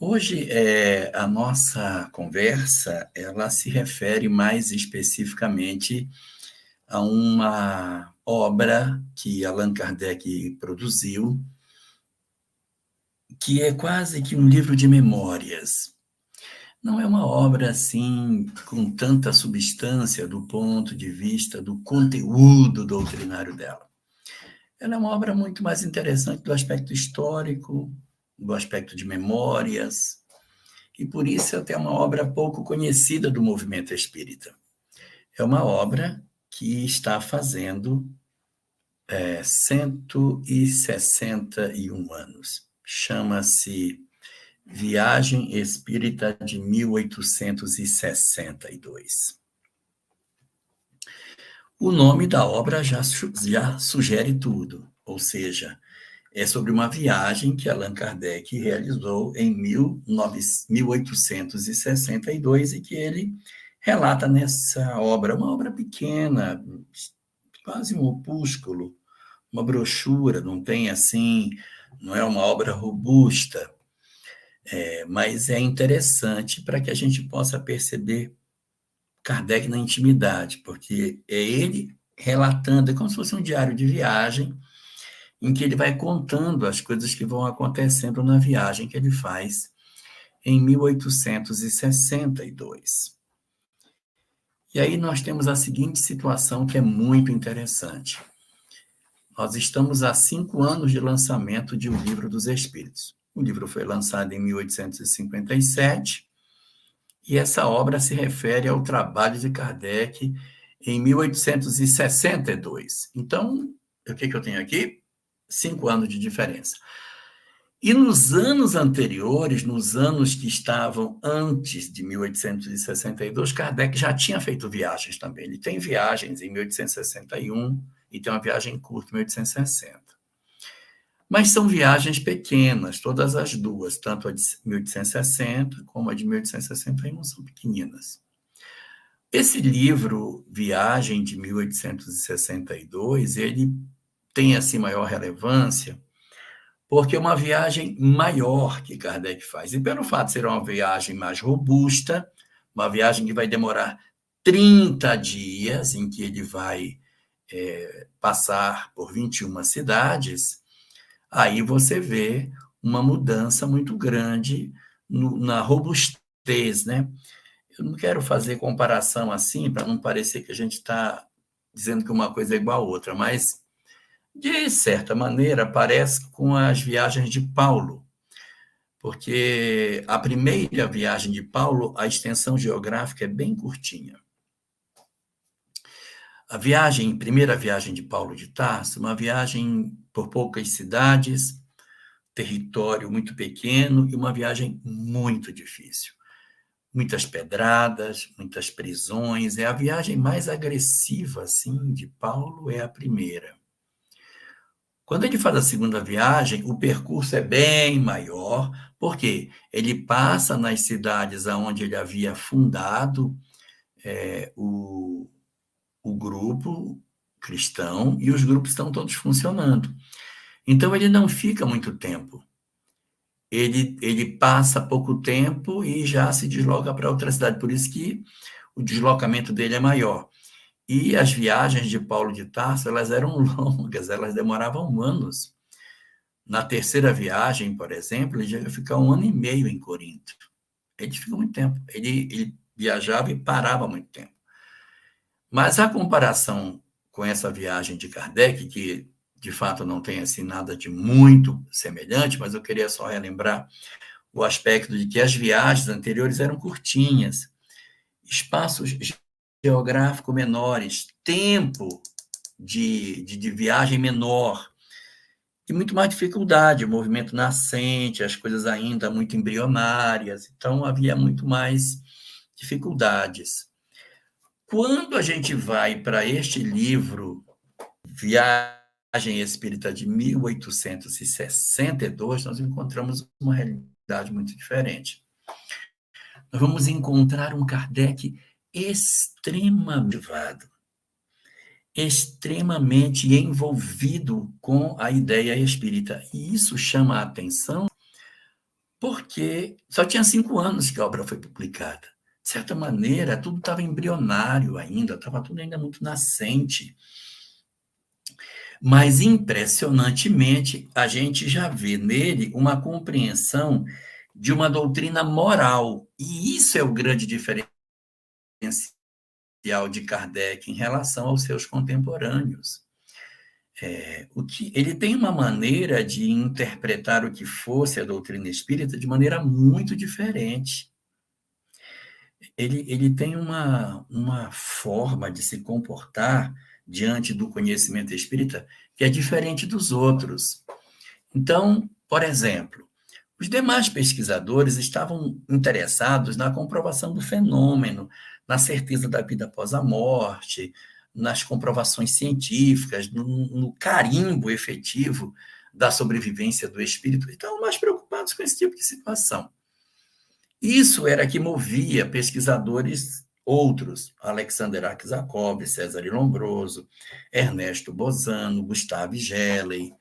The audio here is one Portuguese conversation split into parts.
Hoje, a nossa conversa, ela se refere mais especificamente a uma obra que Allan Kardec produziu, que é quase que um livro de memórias. Não é uma obra assim com tanta substância do ponto de vista do conteúdo doutrinário dela. Ela é uma obra muito mais interessante do aspecto histórico, do aspecto de memórias, e por isso é até uma obra pouco conhecida do movimento espírita. É uma obra que está fazendo 161 anos. Chama-se Viagem Espírita de 1862. O nome da obra já sugere tudo, ou seja, é sobre uma viagem que Allan Kardec realizou em 1862 e que ele relata nessa obra, uma obra pequena, quase um opúsculo, uma brochura, não tem assim, não é uma obra robusta, mas é interessante para que a gente possa perceber Kardec na intimidade, porque é ele relatando, é como se fosse um diário de viagem, em que ele vai contando as coisas que vão acontecendo na viagem que ele faz em 1862. E aí nós temos a seguinte situação que é muito interessante. Nós estamos há 5 anos de lançamento de O Livro dos Espíritos. O livro foi lançado em 1857 e essa obra se refere ao trabalho de Kardec em 1862. Então, o que eu tenho aqui? 5 anos de diferença. E nos anos anteriores, nos anos que estavam antes de 1862, Kardec já tinha feito viagens também. Ele tem viagens em 1861 e tem uma viagem curta em 1860. Mas são viagens pequenas, todas as duas, tanto a de 1860 como a de 1861 são pequeninas. Esse livro, Viagem de 1862, ele tem assim maior relevância porque é uma viagem maior que Kardec faz. E pelo fato de ser uma viagem mais robusta, uma viagem que vai demorar 30 dias, em que ele vai passar por 21 cidades, aí você vê uma mudança muito grande na robustez, né? Eu não quero fazer comparação assim, para não parecer que a gente está dizendo que uma coisa é igual a outra, mas de certa maneira, parece com as viagens de Paulo, porque a primeira viagem de Paulo, a extensão geográfica é bem curtinha. Primeira viagem de Paulo de Tarso, uma viagem por poucas cidades, território muito pequeno e uma viagem muito difícil. Muitas pedradas, muitas prisões. É a viagem mais agressiva, assim, de Paulo, é a primeira. Quando ele faz a segunda viagem, o percurso é bem maior, porque ele passa nas cidades onde ele havia fundado o grupo cristão e os grupos estão todos funcionando. Então, ele não fica muito tempo. Ele passa pouco tempo e já se desloca para outra cidade. Por isso que o deslocamento dele é maior. E as viagens de Paulo de Tarso, elas eram longas, elas demoravam anos. Na terceira viagem, por exemplo, ele ia ficar 1 ano e meio em Corinto. Ele fica muito tempo. Ele viajava e parava muito tempo. Mas a comparação com essa viagem de Kardec, que de fato não tem assim nada de muito semelhante, mas eu queria só relembrar o aspecto de que as viagens anteriores eram curtinhas, espaços geográficos menores, tempo de viagem menor, e muito mais dificuldade, o movimento nascente, as coisas ainda muito embrionárias, então havia muito mais dificuldades. Quando a gente vai para este livro, Viagem Espírita de 1862, nós encontramos uma realidade muito diferente. Nós vamos encontrar um Kardec extremamente envolvido com a ideia espírita. E isso chama a atenção porque só tinha 5 anos que a obra foi publicada. De certa maneira, tudo estava embrionário ainda, estava tudo ainda muito nascente. Mas, impressionantemente, a gente já vê nele uma compreensão de uma doutrina moral. E isso é o grande diferencial de Kardec em relação aos seus contemporâneos. Ele tem uma maneira de interpretar o que fosse a doutrina espírita de maneira muito diferente. Ele tem uma forma de se comportar diante do conhecimento espírita que é diferente dos outros. Então, por exemplo, os demais pesquisadores estavam interessados na comprovação do fenômeno, na certeza da vida após a morte, nas comprovações científicas, no carimbo efetivo da sobrevivência do espírito. Estavam mais preocupados com esse tipo de situação. Isso era que movia pesquisadores outros, Alexander Aksakov, César Lombroso, Ernesto Bozano, Gustave Geley,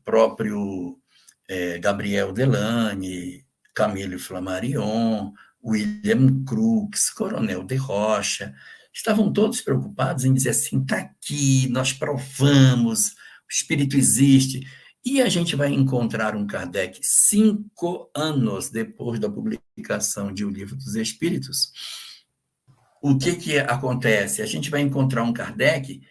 próprio Gabriel Delany, Camille Flammarion, William Crookes, Coronel de Rocha, estavam todos preocupados em dizer assim, está aqui, nós provamos, o espírito existe. E a gente vai encontrar um Kardec 5 anos depois da publicação de O Livro dos Espíritos. O que acontece? A gente vai encontrar um Kardec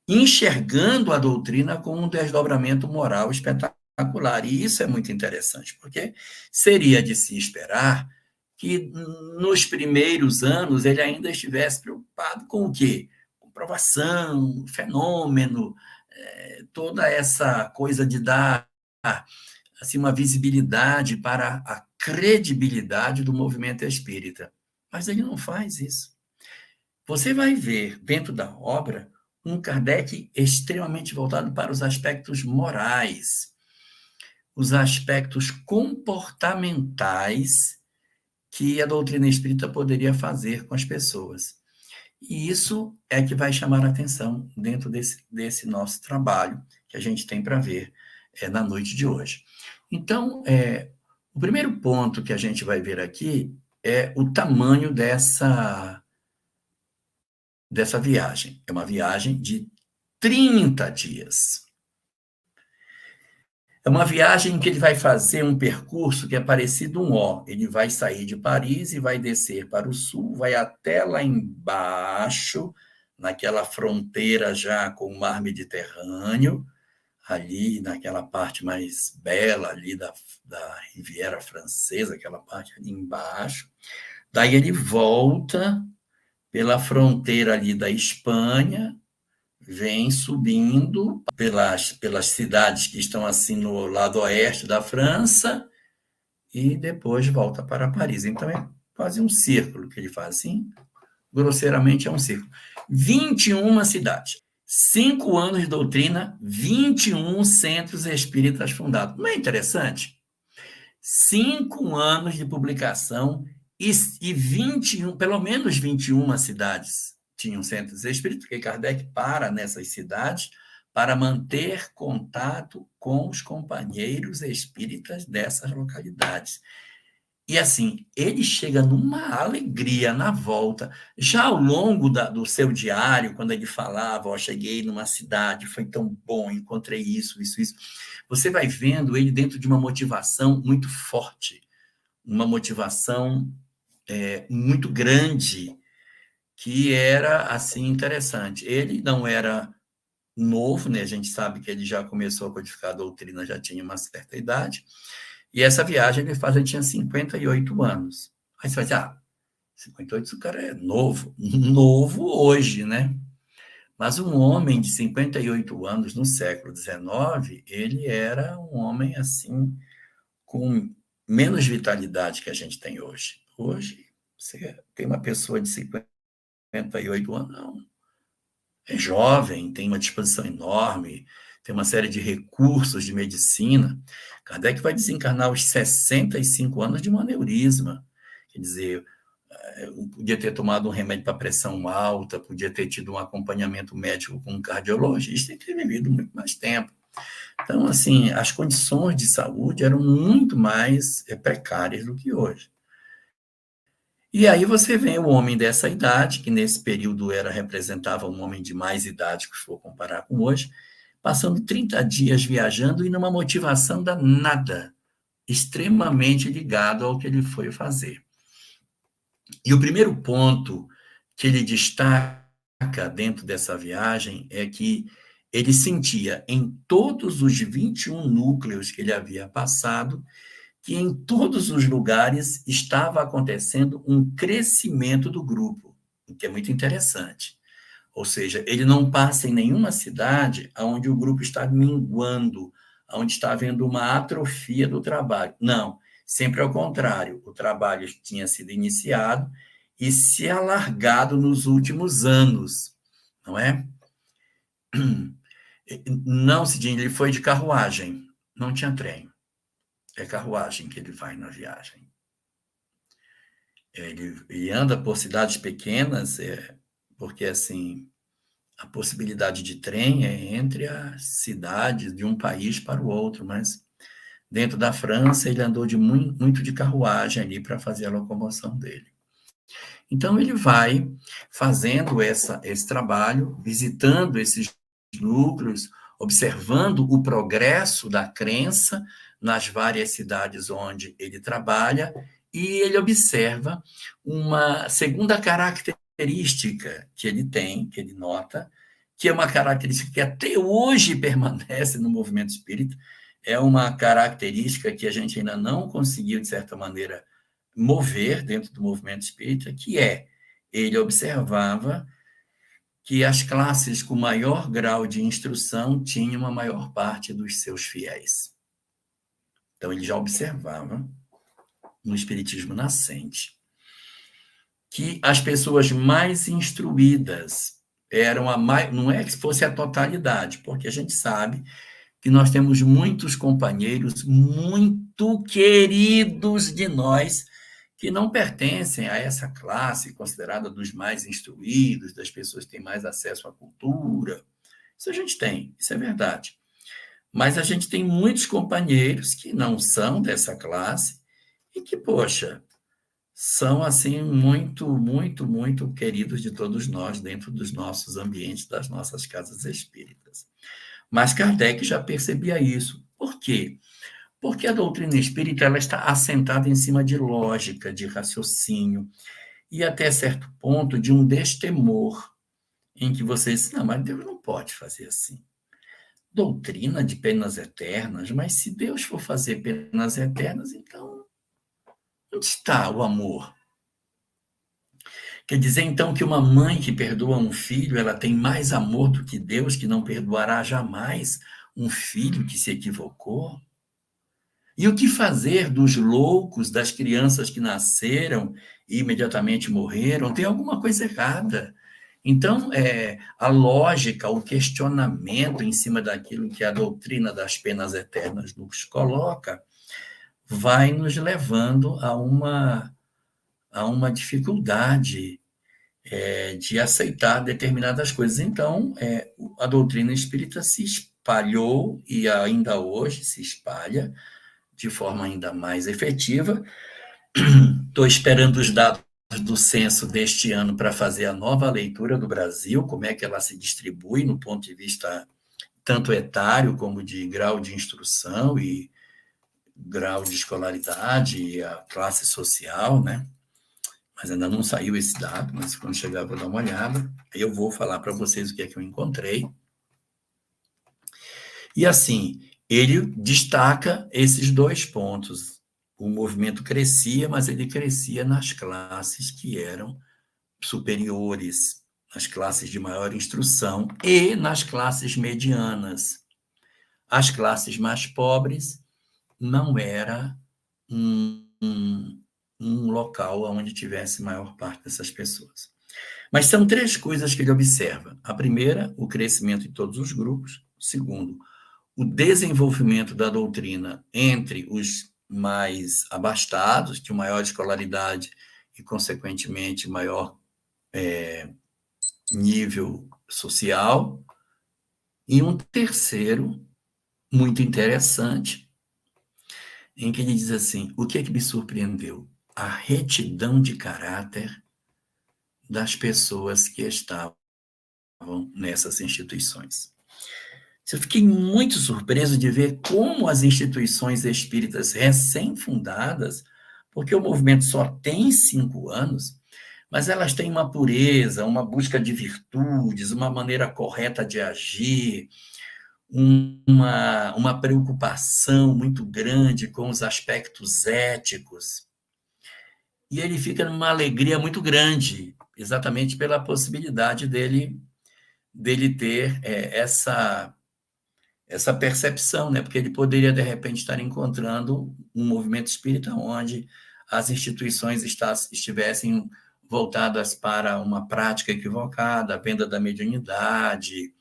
enxergando a doutrina como um desdobramento moral espetacular. E isso é muito interessante, porque seria de se esperar que nos primeiros anos ele ainda estivesse preocupado com o quê? Comprovação, fenômeno, toda essa coisa de dar assim, uma visibilidade para a credibilidade do movimento espírita. Mas ele não faz isso. Você vai ver dentro da obra um Kardec extremamente voltado para os aspectos morais, os aspectos comportamentais que a doutrina espírita poderia fazer com as pessoas. E isso é que vai chamar a atenção dentro desse nosso trabalho que a gente tem para ver na noite de hoje. Então, o primeiro ponto que a gente vai ver aqui é o tamanho dessa viagem. É uma viagem de 30 dias. É uma viagem que ele vai fazer um percurso que é parecido um O. Ele vai sair de Paris e vai descer para o sul, vai até lá embaixo, naquela fronteira já com o mar Mediterrâneo, ali naquela parte mais bela ali da Riviera Francesa, aquela parte ali embaixo. Daí ele volta pela fronteira ali da Espanha, vem subindo pelas cidades que estão assim no lado oeste da França e depois volta para Paris. Então é quase um círculo que ele faz, assim, grosseiramente é um círculo. 21 cidades, 5 anos de doutrina, 21 centros espíritas fundados. Não é interessante? 5 anos de publicação e 21, pelo menos 21 cidades tinham centros espíritas, porque Kardec para nessas cidades para manter contato com os companheiros espíritas dessas localidades. E assim, ele chega numa alegria na volta. Já ao longo do seu diário, quando ele falava, cheguei numa cidade, foi tão bom, encontrei isso, isso, isso. Você vai vendo ele dentro de uma motivação muito forte, uma motivação muito grande, que era assim interessante. Ele não era novo, né? A gente sabe que ele já começou a codificar a doutrina, já tinha uma certa idade, e essa viagem ele faz, ele tinha 58 anos. Aí você vai dizer, 58, o cara é novo. Novo hoje, né? Mas um homem de 58 anos no século XIX, ele era um homem assim, com menos vitalidade que a gente tem hoje. Hoje, você tem uma pessoa de 58 anos, não, é jovem, tem uma disposição enorme, tem uma série de recursos de medicina. Kardec vai desencarnar aos 65 anos de um aneurisma. Quer dizer, podia ter tomado um remédio para pressão alta, podia ter tido um acompanhamento médico com um cardiologista e ter vivido muito mais tempo. Então, assim, as condições de saúde eram muito mais precárias do que hoje. E aí você vê o homem dessa idade, que nesse período representava um homem de mais idade, que se for comparar com hoje, passando 30 dias viajando e numa motivação danada, extremamente ligado ao que ele foi fazer. E o primeiro ponto que ele destaca dentro dessa viagem é que ele sentia em todos os 21 núcleos que ele havia passado, que em todos os lugares estava acontecendo um crescimento do grupo, o que é muito interessante. Ou seja, ele não passa em nenhuma cidade onde o grupo está minguando, onde está havendo uma atrofia do trabalho. Não, sempre ao contrário. O trabalho tinha sido iniciado e se alargado nos últimos anos, não é? Não, Cidinho, ele foi de carruagem, não tinha trem. É carruagem que ele vai na viagem. Ele anda por cidades pequenas, porque assim a possibilidade de trem é entre as cidades de um país para o outro, mas dentro da França ele andou de muito de carruagem ali para fazer a locomoção dele. Então ele vai fazendo esse trabalho, visitando esses núcleos, observando o progresso da crença nas várias cidades onde ele trabalha, e ele observa uma segunda característica que ele tem, que ele nota, que é uma característica que até hoje permanece no movimento espírita, é uma característica que a gente ainda não conseguiu, de certa maneira, mover dentro do movimento espírita, que ele observava que as classes com maior grau de instrução tinham a maior parte dos seus fiéis. Então, ele já observava, no espiritismo nascente, que as pessoas mais instruídas eram a mais... Não é que fosse a totalidade, porque a gente sabe que nós temos muitos companheiros muito queridos de nós que não pertencem a essa classe considerada dos mais instruídos, das pessoas que têm mais acesso à cultura. Isso a gente tem, isso é verdade. Mas a gente tem muitos companheiros que não são dessa classe e que, poxa, são assim muito queridos de todos nós dentro dos nossos ambientes, das nossas casas espíritas. Mas Kardec já percebia isso. Por quê? Porque a doutrina espírita ela está assentada em cima de lógica, de raciocínio, e até certo ponto de um destemor, em que você diz, não, mas Deus não pode fazer assim. Doutrina de penas eternas, mas se Deus for fazer penas eternas, então onde está o amor? Quer dizer, então, que uma mãe que perdoa um filho, ela tem mais amor do que Deus, que não perdoará jamais um filho que se equivocou? E o que fazer dos loucos, das crianças que nasceram e imediatamente morreram? Tem alguma coisa errada. Então, a lógica, o questionamento em cima daquilo que a doutrina das penas eternas nos coloca, vai nos levando a uma dificuldade de aceitar determinadas coisas. Então, a doutrina espírita se espalhou e ainda hoje se espalha de forma ainda mais efetiva. Estou esperando os dados do censo deste ano para fazer a nova leitura do Brasil, como é que ela se distribui no ponto de vista tanto etário como de grau de instrução e grau de escolaridade e a classe social, né? Mas ainda não saiu esse dado, mas quando chegar eu vou dar uma olhada. Aí eu vou falar para vocês o que é que eu encontrei. E assim, ele destaca esses dois pontos. O movimento crescia, mas ele crescia nas classes que eram superiores, nas classes de maior instrução e nas classes medianas. As classes mais pobres não era um local onde tivesse maior parte dessas pessoas. Mas são três coisas que ele observa. A primeira, o crescimento em todos os grupos. Segundo, o desenvolvimento da doutrina entre os mais abastados, de maior escolaridade e, consequentemente, maior nível social. E um terceiro, muito interessante, em que ele diz assim: o que é que me surpreendeu? A retidão de caráter das pessoas que estavam nessas instituições. Eu fiquei muito surpreso de ver como as instituições espíritas recém-fundadas, porque o movimento só tem 5 anos, mas elas têm uma pureza, uma busca de virtudes, uma maneira correta de agir, uma preocupação muito grande com os aspectos éticos. E ele fica numa alegria muito grande, exatamente pela possibilidade dele ter essa percepção, né? Porque ele poderia, de repente, estar encontrando um movimento espírita onde as instituições estivessem voltadas para uma prática equivocada, a venda da mediunidade,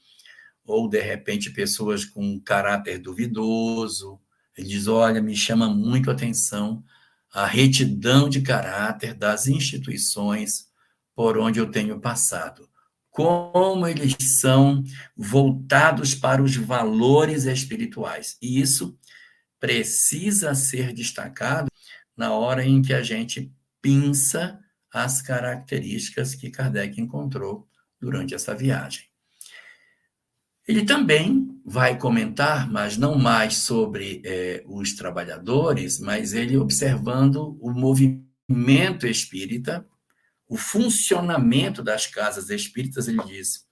ou, de repente, pessoas com caráter duvidoso. Ele diz: olha, me chama muito a atenção a retidão de caráter das instituições por onde eu tenho passado. Como eles são voltados para os valores espirituais. E isso precisa ser destacado na hora em que a gente pinça as características que Kardec encontrou durante essa viagem. Ele também vai comentar, mas não mais sobre os trabalhadores, mas ele observando o movimento espírita, o funcionamento das casas espíritas, ele diz: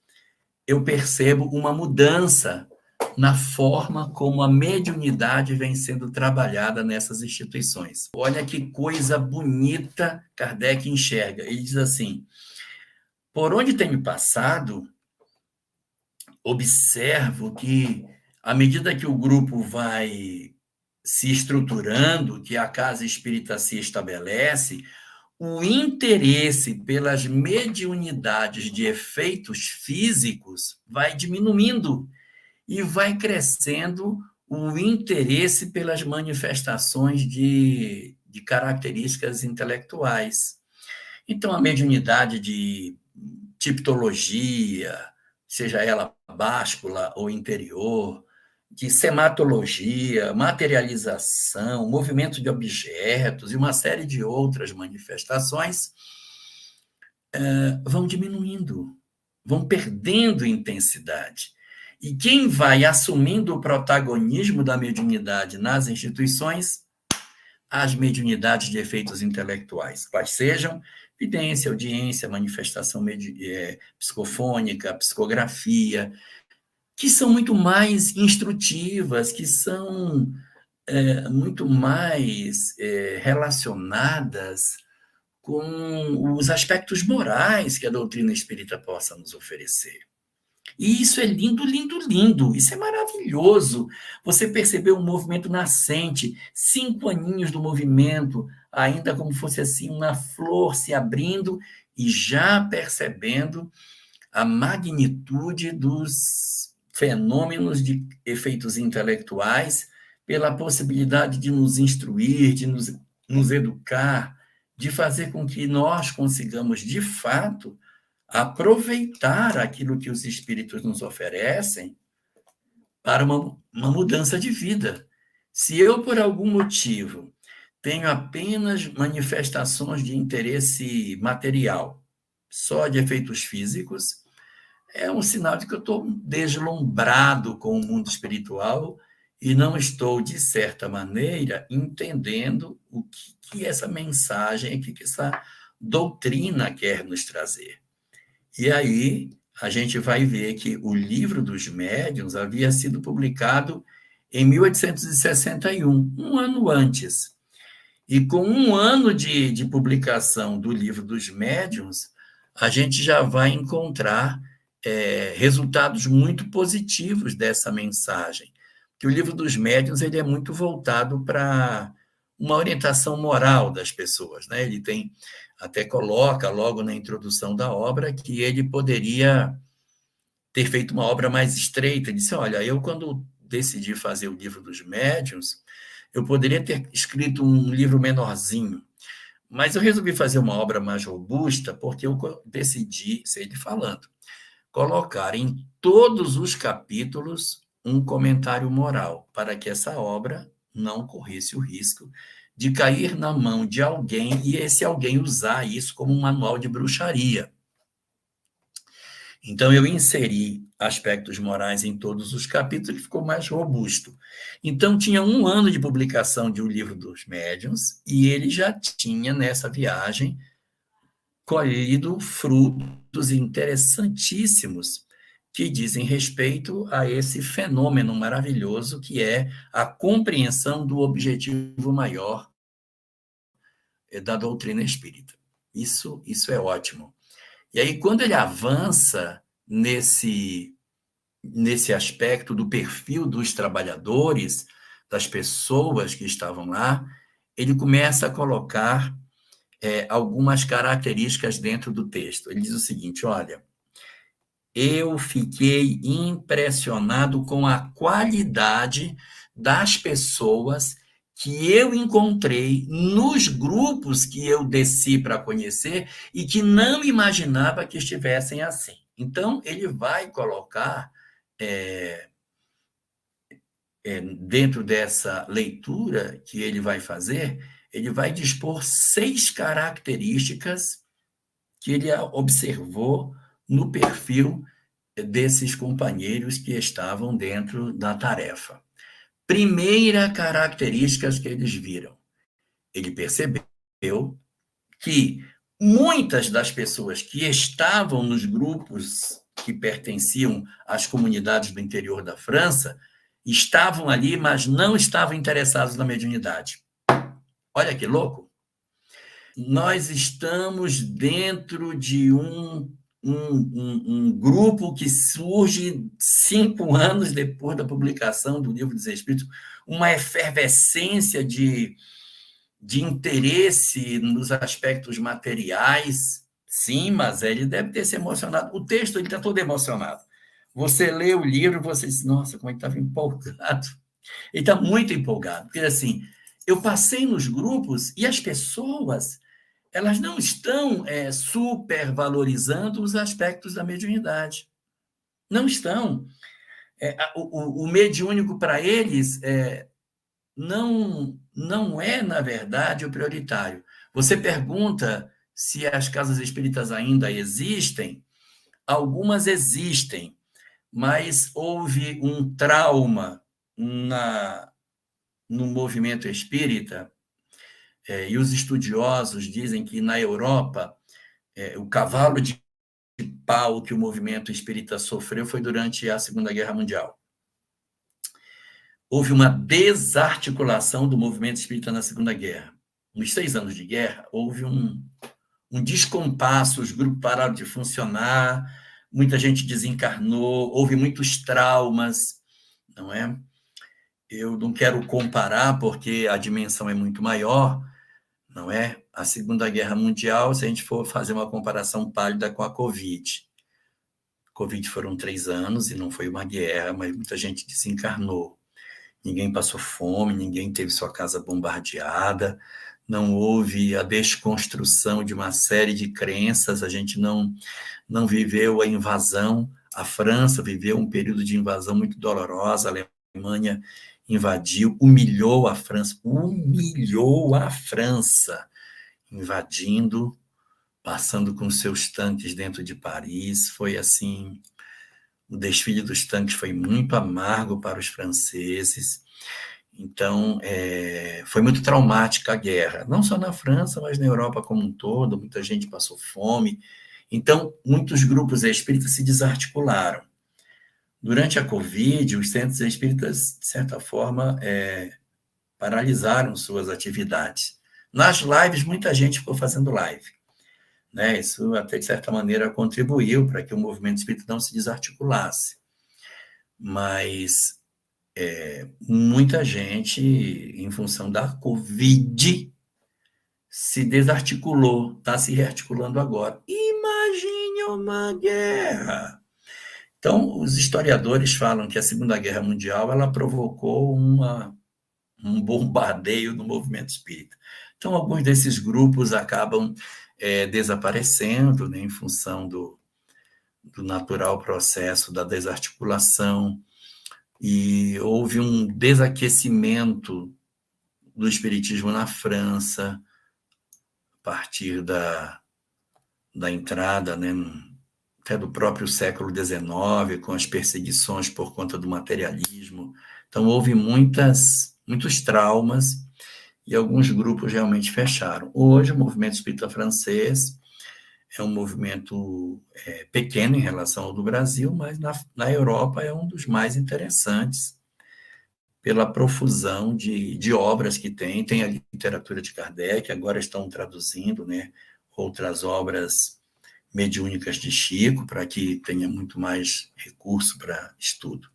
eu percebo uma mudança na forma como a mediunidade vem sendo trabalhada nessas instituições. Olha que coisa bonita Kardec enxerga. Ele diz assim: por onde tenho passado, observo que, à medida que o grupo vai se estruturando, que a casa espírita se estabelece, o interesse pelas mediunidades de efeitos físicos vai diminuindo e vai crescendo o interesse pelas manifestações de características intelectuais. Então, a mediunidade de tipologia, seja ela báscula ou interior, de sematologia, materialização, movimento de objetos e uma série de outras manifestações vão diminuindo, vão perdendo intensidade. E quem vai assumindo o protagonismo da mediunidade nas instituições? As mediunidades de efeitos intelectuais, quais sejam vidência, audiência, manifestação psicofônica, psicografia, que são muito mais instrutivas, que são muito mais relacionadas com os aspectos morais que a doutrina espírita possa nos oferecer. E isso é lindo, lindo, lindo. Isso é maravilhoso. Você percebeu um movimento nascente, 5 aninhos do movimento, ainda como fosse assim uma flor se abrindo e já percebendo a magnitude dos fenômenos de efeitos intelectuais pela possibilidade de nos instruir, de nos educar, de fazer com que nós consigamos, de fato, aproveitar aquilo que os espíritos nos oferecem para uma mudança de vida. Se eu, por algum motivo, tenho apenas manifestações de interesse material, só de efeitos físicos, é um sinal de que eu estou deslumbrado com o mundo espiritual e não estou, de certa maneira, entendendo o que essa mensagem, o que essa doutrina quer nos trazer. E aí a gente vai ver que o Livro dos Médiuns havia sido publicado em 1861, um ano antes. E com um ano de publicação do Livro dos Médiuns, a gente já vai encontrar resultados muito positivos dessa mensagem. Que o Livro dos Médiuns ele é muito voltado para uma orientação moral das pessoas, né? Ele tem, até coloca logo na introdução da obra, que ele poderia ter feito uma obra mais estreita. Ele disse: olha, eu quando decidi fazer o Livro dos Médiuns, eu poderia ter escrito um livro menorzinho, mas eu resolvi fazer uma obra mais robusta porque eu decidi, sei ele falando, colocar em todos os capítulos um comentário moral, para que essa obra não corresse o risco de cair na mão de alguém e esse alguém usar isso como um manual de bruxaria. Então, eu inseri aspectos morais em todos os capítulos e ficou mais robusto. Então, tinha 1 ano de publicação de O Livro dos Médiuns e ele já tinha, nessa viagem, colhido frutos interessantíssimos que dizem respeito a esse fenômeno maravilhoso que é a compreensão do objetivo maior da doutrina espírita. Isso é ótimo. E aí, quando ele avança nesse aspecto do perfil dos trabalhadores, das pessoas que estavam lá, ele começa a colocar algumas características dentro do texto. Ele diz o seguinte: olha, eu fiquei impressionado com a qualidade das pessoas que eu encontrei nos grupos que eu desci para conhecer e que não imaginava que estivessem assim. Então, ele vai colocar, dentro dessa leitura que ele vai fazer, ele vai dispor 6 características que ele observou no perfil desses companheiros que estavam dentro da tarefa. Primeira característica que eles viram: ele percebeu que muitas das pessoas que estavam nos grupos que pertenciam às comunidades do interior da França estavam ali, mas não estavam interessados na mediunidade. Olha que louco! Nós estamos dentro de um grupo que surge 5 anos depois da publicação do Livro dos Espíritos, uma efervescência de interesse nos aspectos materiais. Sim, mas ele deve ter se emocionado. O texto ele está todo emocionado. Você lê o livro e você diz: nossa, como ele estava empolgado. Ele está muito empolgado, porque assim, eu passei nos grupos e as pessoas elas não estão supervalorizando os aspectos da mediunidade. Não estão. O mediúnico, para eles, não é, na verdade, o prioritário. Você pergunta se as casas espíritas ainda existem. Algumas existem, mas houve um trauma no movimento espírita, e os estudiosos dizem que na Europa o cavalo de pau que o movimento espírita sofreu foi durante a Segunda Guerra Mundial. Houve uma desarticulação do movimento espírita na Segunda Guerra. Nos 6 anos de guerra, houve um descompasso, os grupos pararam de funcionar, muita gente desencarnou, houve muitos traumas, não é? Eu não quero comparar, porque a dimensão é muito maior, não é? A Segunda Guerra Mundial, se a gente for fazer uma comparação pálida com a Covid. Covid foram 3 anos e não foi uma guerra, mas muita gente desencarnou. Ninguém passou fome, ninguém teve sua casa bombardeada, não houve a desconstrução de uma série de crenças, a gente não viveu a invasão. A França viveu um período de invasão muito dolorosa, a Alemanha invadiu, humilhou a França, invadindo, passando com seus tanques dentro de Paris. Foi assim, o desfile dos tanques foi muito amargo para os franceses. Então, foi muito traumática a guerra, não só na França, mas na Europa como um todo. Muita gente passou fome. Então, muitos grupos espíritas se desarticularam. Durante a Covid, os centros espíritas, de certa forma, paralisaram suas atividades. Nas lives, muita gente ficou fazendo live, né? Isso, até de certa maneira, contribuiu para que o movimento espírita não se desarticulasse. Mas muita gente, em função da Covid, se desarticulou, está se rearticulando agora. Imagine uma guerra! Então, os historiadores falam que a Segunda Guerra Mundial ela provocou um bombardeio no movimento espírita. Então, alguns desses grupos acabam desaparecendo, né, em função do natural processo da desarticulação. e houve um desaquecimento do espiritismo na França, a partir da entrada, né, até do próprio século XIX, com as perseguições por conta do materialismo. Então, houve muitos traumas e alguns grupos realmente fecharam. Hoje, o movimento espírita francês é um movimento pequeno em relação ao do Brasil, mas na Europa é um dos mais interessantes, pela profusão de obras que tem. Tem a literatura de Kardec, agora estão traduzindo, né, outras obras mediúnicas de Chico, para que tenha muito mais recurso para estudo.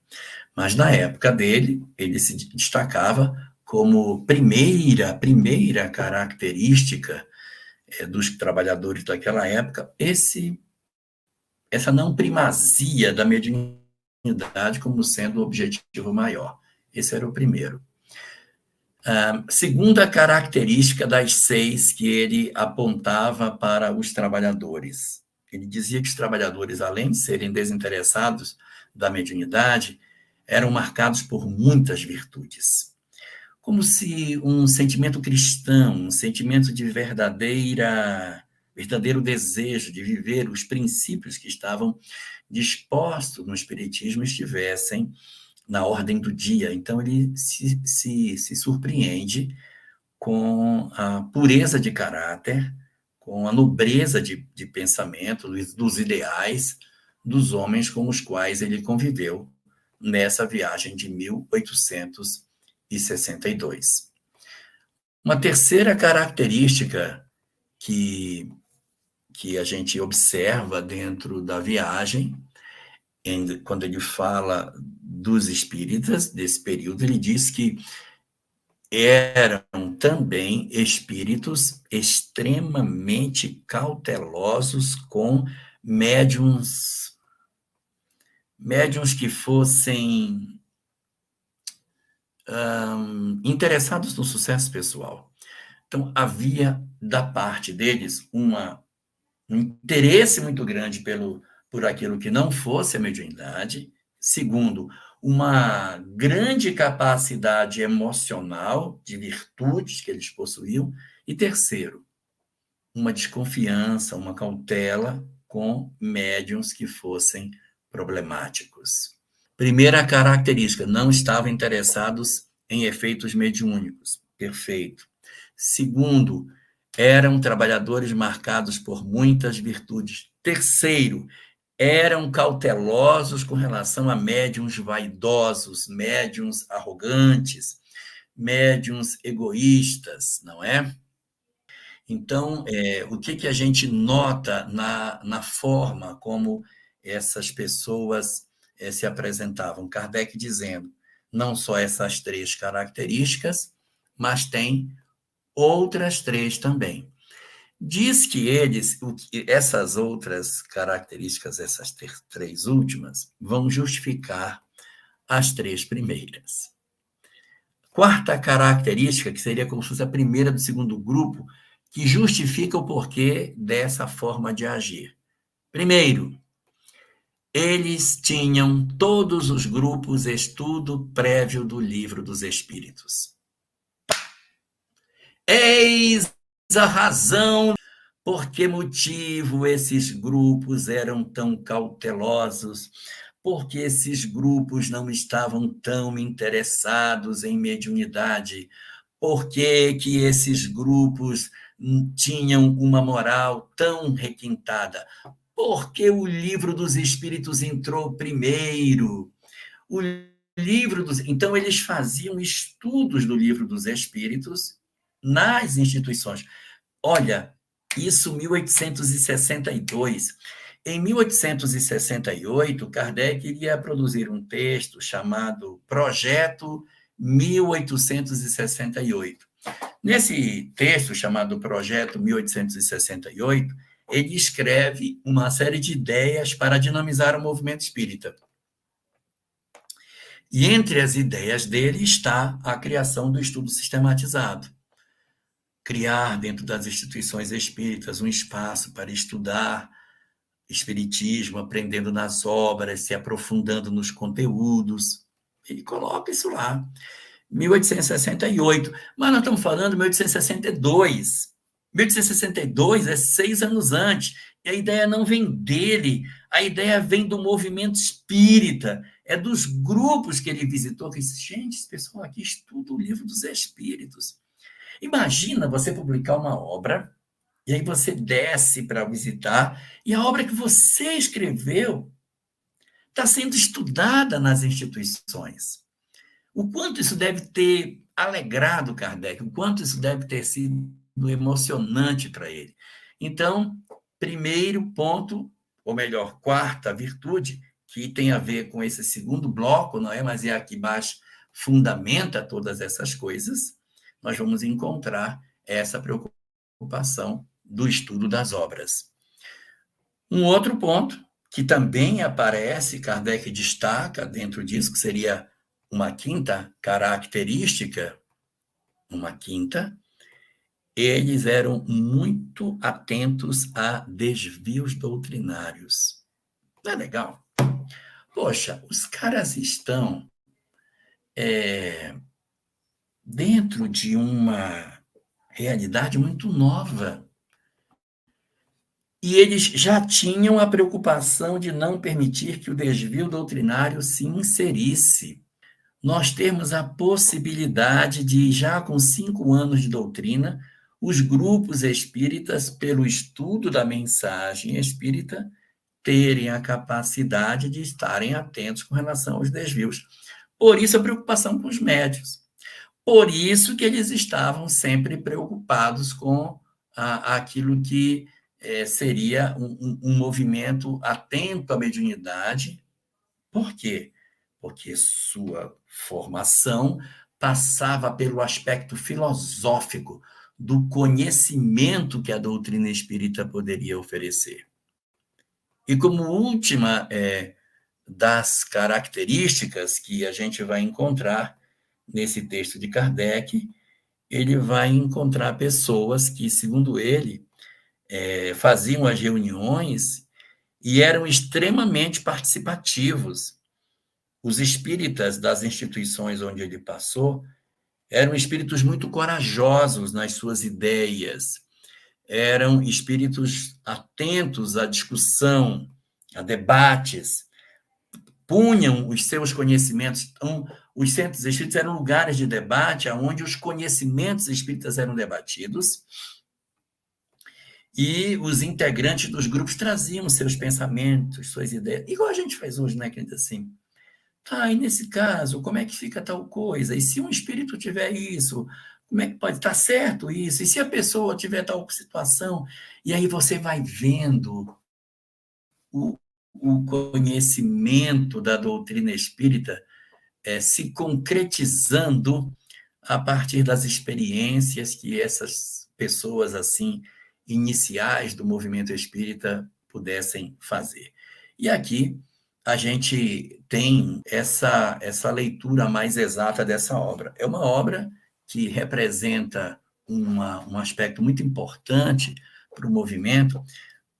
Mas na época dele, ele se destacava como primeira característica dos trabalhadores daquela época, essa não primazia da mediunidade como sendo o objetivo maior. Esse era o primeiro. Segunda característica das 6 que ele apontava para os trabalhadores. Ele dizia que os trabalhadores, além de serem desinteressados da mediunidade, eram marcados por muitas virtudes. Como se um sentimento cristão, um sentimento de verdadeiro desejo de viver os princípios que estavam dispostos no Espiritismo estivessem na ordem do dia. Então, ele se surpreende com a pureza de caráter, com a nobreza de pensamento, dos ideais dos homens com os quais ele conviveu nessa viagem de 1862. Uma terceira característica que a gente observa dentro da viagem, quando ele fala dos espíritas desse período, ele diz que eram também espíritos extremamente cautelosos com médiuns que fossem interessados no sucesso pessoal. Então, havia, da parte deles, um interesse muito grande por aquilo que não fosse a mediunidade. Segundo, uma grande capacidade emocional, de virtudes que eles possuíam. E terceiro, uma desconfiança, uma cautela com médiuns que fossem problemáticos. Primeira característica, não estavam interessados em efeitos mediúnicos. Perfeito. Segundo, eram trabalhadores marcados por muitas virtudes. Terceiro, eram cautelosos com relação a médiuns vaidosos, médiuns arrogantes, médiuns egoístas, não é? Então, o que a gente nota na forma como essas pessoas se apresentavam? Kardec dizendo, não só essas 3 características, mas tem outras 3 também. Diz que essas outras características, essas 3 últimas, vão justificar as 3 primeiras. Quarta característica, que seria como se fosse a primeira do segundo grupo, que justifica o porquê dessa forma de agir. Primeiro, eles tinham, todos os grupos, estudo prévio do Livro dos Espíritos. Eis a razão por que motivo esses grupos eram tão cautelosos, porque esses grupos não estavam tão interessados em mediunidade, porque que esses grupos tinham uma moral tão requintada, porque o Livro dos Espíritos entrou primeiro. O livro dos... Então, eles faziam estudos do Livro dos Espíritos nas instituições. Olha, isso 1862. Em 1868, Kardec iria produzir um texto chamado Projeto 1868. Nesse texto, chamado Projeto 1868, ele escreve uma série de ideias para dinamizar o movimento espírita. E entre as ideias dele está a criação do estudo sistematizado. Criar dentro das instituições espíritas um espaço para estudar espiritismo, aprendendo nas obras, se aprofundando nos conteúdos. Ele coloca isso lá. 1868. Mas nós estamos falando de 1862. 1862 é 6 anos antes. E a ideia não vem dele, a ideia vem do movimento espírita, é dos grupos que ele visitou, que disse, gente, esse pessoal aqui estuda o livro dos espíritos. Imagina você publicar uma obra, e aí você desce para visitar, e a obra que você escreveu está sendo estudada nas instituições. O quanto isso deve ter alegrado Kardec, o quanto isso deve ter sido emocionante para ele. Então, primeiro ponto, ou melhor, quarta virtude, que tem a ver com esse segundo bloco, não é? Mas é a que mais fundamenta todas essas coisas, nós vamos encontrar essa preocupação do estudo das obras. Um outro ponto, que também aparece, Kardec destaca dentro disso, que seria uma quinta característica, eles eram muito atentos a desvios doutrinários. Não é legal? Poxa, os caras estão dentro de uma realidade muito nova. E eles já tinham a preocupação de não permitir que o desvio doutrinário se inserisse. Nós temos a possibilidade de, já com 5 anos de doutrina, os grupos espíritas, pelo estudo da mensagem espírita, terem a capacidade de estarem atentos com relação aos desvios. Por isso a preocupação com os médios. Por isso que eles estavam sempre preocupados com aquilo que seria um movimento atento à mediunidade. Por quê? Porque sua formação passava pelo aspecto filosófico do conhecimento que a doutrina espírita poderia oferecer. E como última das características que a gente vai encontrar nesse texto de Kardec, ele vai encontrar pessoas que, segundo ele, faziam as reuniões e eram extremamente participativos. Os espíritas das instituições onde ele passou eram espíritos muito corajosos nas suas ideias, eram espíritos atentos à discussão, a debates, punham os seus conhecimentos. Então, os centros espíritas eram lugares de debate onde os conhecimentos espíritas eram debatidos e os integrantes dos grupos traziam seus pensamentos, suas ideias, igual a gente faz hoje, né, querido, assim. Tá, e nesse caso, como é que fica tal coisa? E se um espírito tiver isso, como é que pode estar certo isso? E se a pessoa tiver tal situação? E aí você vai vendo o, o conhecimento da doutrina espírita se concretizando a partir das experiências que essas pessoas assim iniciais do movimento espírita pudessem fazer. E aqui a gente tem essa leitura mais exata dessa obra. É uma obra que representa um aspecto muito importante para o movimento,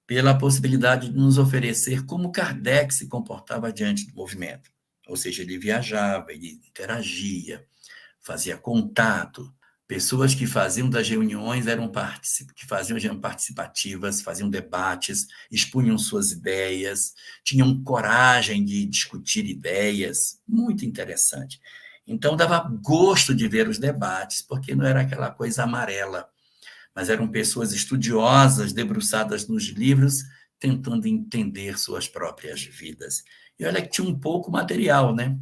pela possibilidade de nos oferecer como Kardec se comportava diante do movimento. Ou seja, ele viajava, ele interagia, fazia contato. Pessoas que faziam das reuniões que faziam participativas, faziam debates, expunham suas ideias, tinham coragem de discutir ideias, muito interessante. Então, dava gosto de ver os debates, porque não era aquela coisa amarela, mas eram pessoas estudiosas, debruçadas nos livros, tentando entender suas próprias vidas. E olha que tinha um pouco material, né?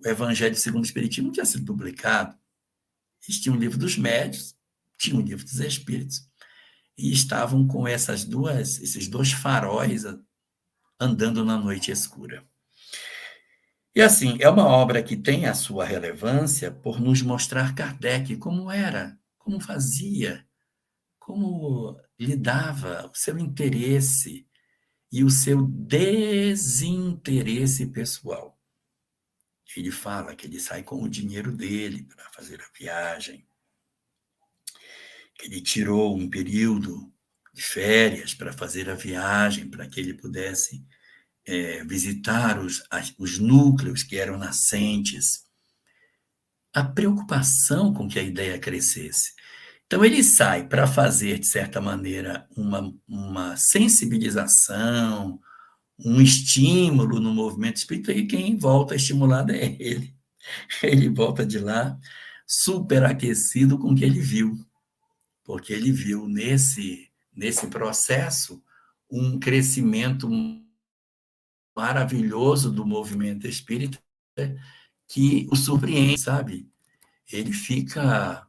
O Evangelho segundo o Espiritismo não tinha sido publicado. Eles tinham o livro dos médios, tinham o livro dos espíritos, e estavam com esses dois faróis andando na noite escura. E assim, é uma obra que tem a sua relevância por nos mostrar Kardec como era, como fazia, como lidava, o seu interesse e o seu desinteresse pessoal. Ele fala que ele sai com o dinheiro dele para fazer a viagem, que ele tirou um período de férias para fazer a viagem, para que ele pudesse visitar os núcleos que eram nascentes, a preocupação com que a ideia crescesse. Então, ele sai para fazer, de certa maneira, uma sensibilização, um estímulo no movimento espírita, e quem volta estimulado é ele. Ele volta de lá superaquecido com o que ele viu, porque ele viu nesse processo um crescimento maravilhoso do movimento espírita que o surpreende, sabe? Ele fica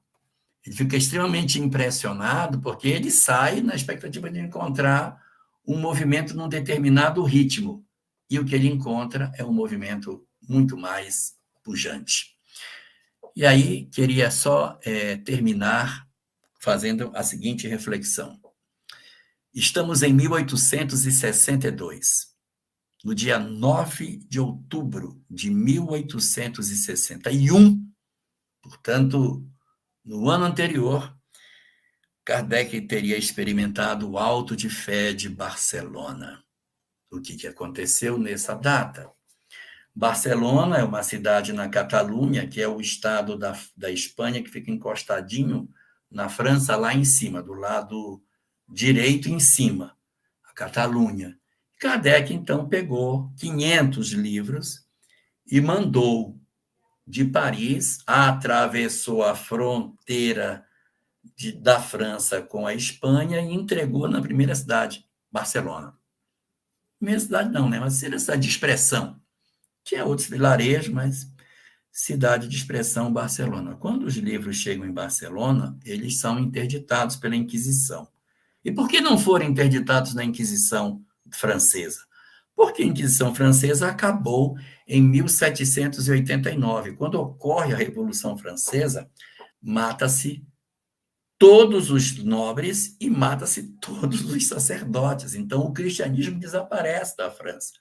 extremamente impressionado, porque ele sai na expectativa de encontrar um movimento num determinado ritmo, e o que ele encontra é um movimento muito mais pujante. E aí, queria só terminar fazendo a seguinte reflexão. Estamos em 1862. No dia 9 de outubro de 1861, portanto, no ano anterior, Kardec teria experimentado o Auto de Fé de Barcelona. O que aconteceu nessa data? Barcelona é uma cidade na Catalunha, que é o estado da Espanha, que fica encostadinho na França, lá em cima, do lado direito em cima, a Catalunha. Kardec, então, pegou 500 livros e mandou de Paris, atravessou a fronteira da França com a Espanha e entregou na primeira cidade, Barcelona. Primeira cidade não, né? Mas seria cidade de expressão. Tinha outros vilarejos, mas cidade de expressão, Barcelona. Quando os livros chegam em Barcelona, eles são interditados pela Inquisição. E por que não foram interditados na Inquisição francesa? Porque a Inquisição francesa acabou em 1789. Quando ocorre a Revolução Francesa, mata-se todos os nobres e mata-se todos os sacerdotes. Então, o cristianismo desaparece da França.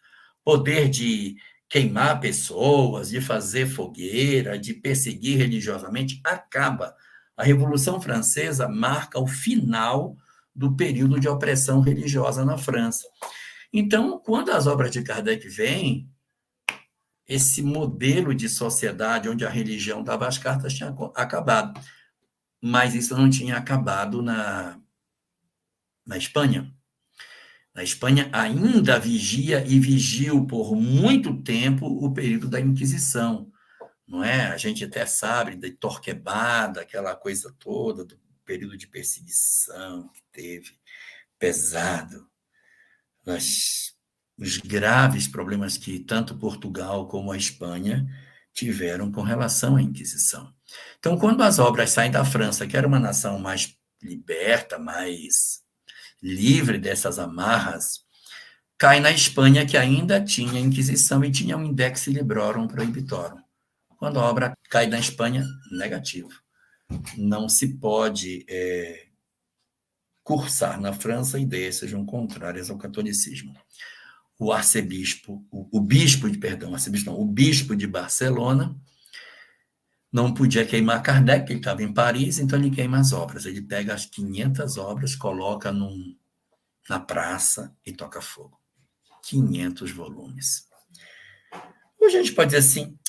Poder de queimar pessoas, de fazer fogueira, de perseguir religiosamente, acaba. A Revolução Francesa marca o final do período de opressão religiosa na França. Então, quando as obras de Kardec vêm, esse modelo de sociedade onde a religião dava as cartas tinha acabado. Mas isso não tinha acabado na Espanha. Na Espanha ainda vigia e vigiu por muito tempo o período da Inquisição, não é? A gente até sabe de Torquemada, aquela coisa toda, do período de perseguição que teve, pesado, os graves problemas que tanto Portugal como a Espanha tiveram com relação à Inquisição. Então, quando as obras saem da França, que era uma nação mais liberta, mais livre dessas amarras, cai na Espanha, que ainda tinha Inquisição e tinha um Index Librorum Prohibitorum. Quando a obra cai na Espanha, negativo. Não se pode cursar na França ideias sejam contrárias ao catolicismo. O bispo de Barcelona não podia queimar Kardec, ele estava em Paris, então ele queima as obras. Ele pega as 500 obras, coloca na praça e toca fogo. 500 volumes. Hoje a gente pode dizer assim,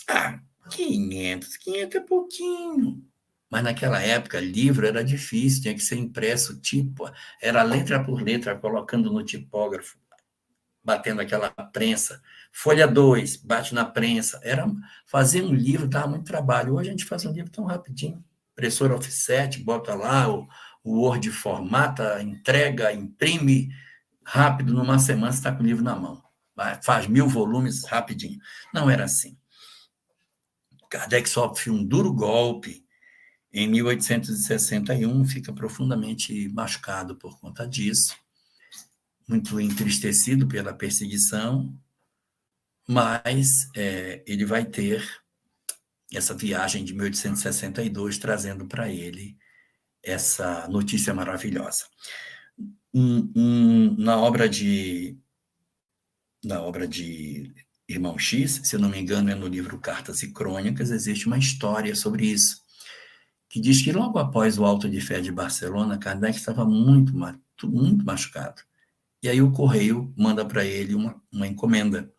500 é pouquinho. Mas naquela época, livro era difícil, tinha que ser impresso, era letra por letra, colocando no tipógrafo, batendo aquela prensa. Folha 2, bate na prensa. Fazer um livro dava muito trabalho. Hoje a gente faz um livro tão rapidinho. Impressora offset, bota lá, o Word formata, entrega, imprime rápido, numa semana você está com o livro na mão. Faz 1000 volumes rapidinho. Não era assim. Kardec sofre um duro golpe em 1861, fica profundamente machucado por conta disso, muito entristecido pela perseguição, mas ele vai ter essa viagem de 1862 trazendo para ele essa notícia maravilhosa. Na obra de Irmão X, se eu não me engano, é no livro Cartas e Crônicas, existe uma história sobre isso, que diz que logo após o Auto de Fé de Barcelona, Kardec estava muito machucado. E aí o correio manda para ele uma encomenda.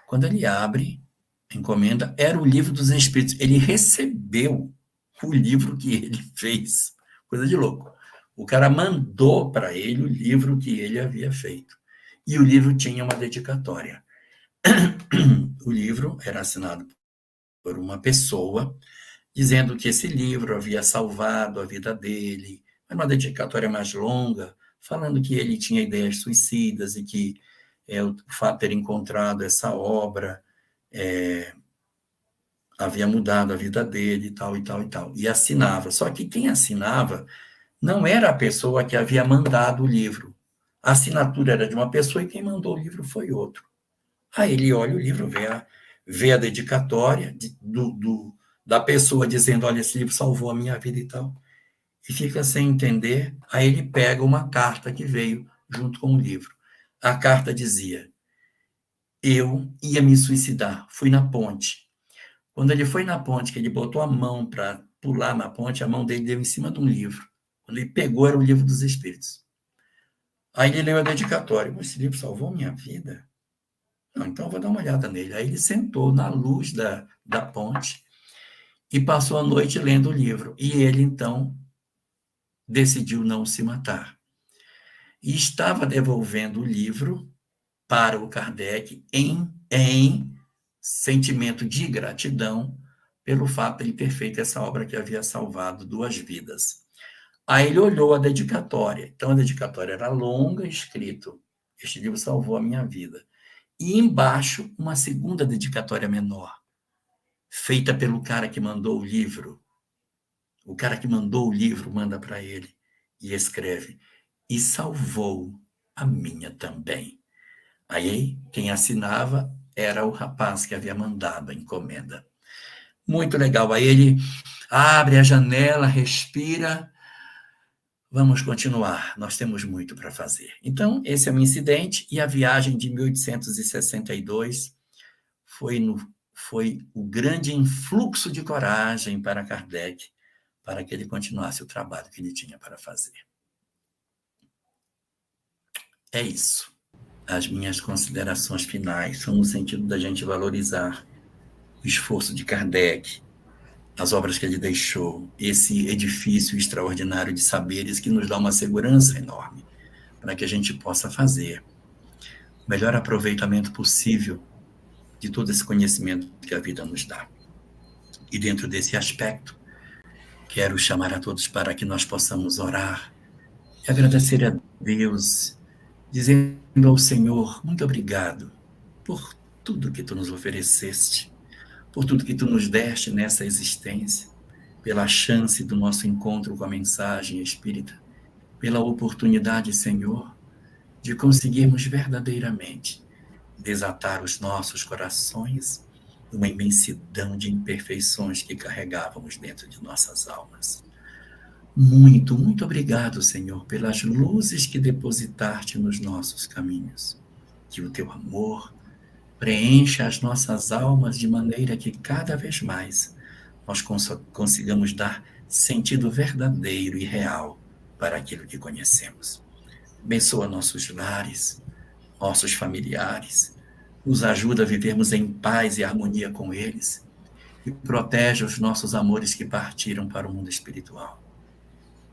Quando ele abre a encomenda, era o Livro dos Espíritos. Ele recebeu o livro que ele fez. Coisa de louco. O cara mandou para ele o livro que ele havia feito. E o livro tinha uma dedicatória. O livro era assinado por uma pessoa, dizendo que esse livro havia salvado a vida dele. Era uma dedicatória mais longa, falando que ele tinha ideias suicidas e que o fato de ter encontrado essa obra havia mudado a vida dele, e tal, e tal, e tal. E assinava. Só que quem assinava não era a pessoa que havia mandado o livro. A assinatura era de uma pessoa e quem mandou o livro foi outro. Aí ele olha o livro, vê a dedicatória da pessoa dizendo, olha, esse livro salvou a minha vida e tal, e fica sem entender. Aí ele pega uma carta que veio junto com o livro. A carta dizia, eu ia me suicidar, fui na ponte. Quando ele foi na ponte, que ele botou a mão para pular na ponte, a mão dele deu em cima de um livro. Quando ele pegou, era o Livro dos Espíritos. Aí ele leu a dedicatória. Esse livro salvou minha vida? Não, então eu vou dar uma olhada nele. Aí ele sentou na luz da ponte e passou a noite lendo o livro. E ele, então, decidiu não se matar. E estava devolvendo o livro para o Kardec em sentimento de gratidão pelo fato de ele ter feito essa obra que havia salvado 2 vidas. Aí ele olhou a dedicatória. Então, a dedicatória era longa, escrito, este livro salvou a minha vida. E embaixo, uma segunda dedicatória menor, feita pelo cara que mandou o livro. O cara que mandou o livro manda para ele e escreve, e salvou a minha também. Aí, quem assinava era o rapaz que havia mandado a encomenda. Muito legal. Aí ele abre a janela, respira. Vamos continuar, nós temos muito para fazer. Então, esse é o incidente, e a viagem de 1862 foi o grande influxo de coragem para Kardec, para que ele continuasse o trabalho que ele tinha para fazer. É isso. As minhas considerações finais são no sentido da gente valorizar o esforço de Kardec, as obras que ele deixou, esse edifício extraordinário de saberes que nos dá uma segurança enorme para que a gente possa fazer o melhor aproveitamento possível de todo esse conhecimento que a vida nos dá. E dentro desse aspecto, quero chamar a todos para que nós possamos orar e agradecer a Deus, dizendo ao Senhor, muito obrigado por tudo que Tu nos ofereceste, por tudo que Tu nos deste nessa existência, pela chance do nosso encontro com a mensagem espírita, pela oportunidade, Senhor, de conseguirmos verdadeiramente desatar os nossos corações de uma imensidão de imperfeições que carregávamos dentro de nossas almas. Muito, muito obrigado, Senhor, pelas luzes que depositaste nos nossos caminhos. Que o Teu amor preencha as nossas almas de maneira que cada vez mais nós consigamos dar sentido verdadeiro e real para aquilo que conhecemos. Abençoa nossos lares, nossos familiares, nos ajuda a vivermos em paz e harmonia com eles e protege os nossos amores que partiram para o mundo espiritual.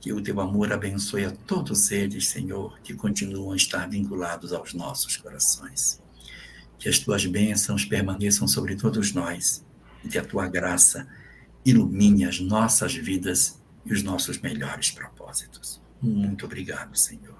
Que o Teu amor abençoe a todos eles, Senhor, que continuam a estar vinculados aos nossos corações. Que as Tuas bênçãos permaneçam sobre todos nós e que a Tua graça ilumine as nossas vidas e os nossos melhores propósitos. Muito obrigado, Senhor.